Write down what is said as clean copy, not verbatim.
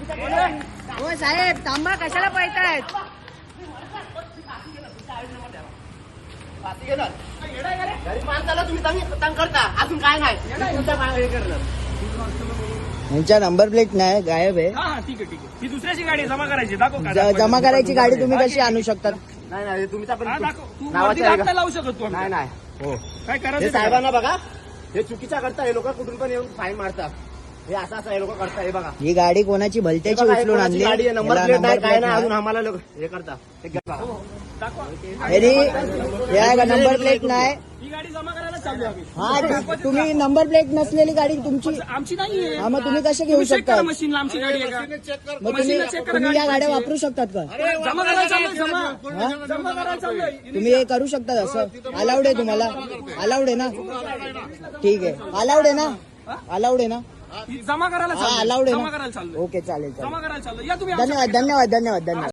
हो साहेब थांबा, कशाला पळतायत? गरीब माणसाला तुम्ही तंग करता, अजून काय नाही. यांच्या नंबर प्लेट नाही, गायब आहे. ठीक आहे. ही दुसऱ्याची गाडी जमा करायची, दाखव. जमा करायची गाडी तुम्ही कशी आणू शकतात? नाही तुमचा पण तू नावाचं आहे का? लावू शकत तू. नाही हो काय हे करायचं साहेबांना बघा, हे चुकीचा करता. हे लोक कुठून पण येऊन फाईन मारतात. हे असं हे लोक करता. हे बघा, ही गाडी कोणाची भलत्याची उचलून आणली? गाडी आहे, नंबर प्लेट नाही, काय नाही. अजून आम्हाला लोक हे करता. नंबर प्लेट नाही. ही गाडी जमा करायला चालू आहे. हा, तुम्ही नंबर प्लेट नसलेली गाडी तुमची, आमची नाहीये. हा मग तुम्ही कसे घेऊ शकता? मशीन आमची गाडी आहे का? मग तुम्ही या गाड्या वापरू शकतात का? जमा करायला चाललंय, जमा करायला चाललंय. तुम्ही हे करू शकता असं? अलाउड आहे तुम्हाला? अलाउड आहे ना? ठीक आहे, अलाउड आहे ना? अलाउड आहे ना? जमा करायला हा, अलाउड आहे जमा ना? करायला चाललोय. ओके, चालेल. जमा करायला चाललोय. या तुम्ही धन्यवाद.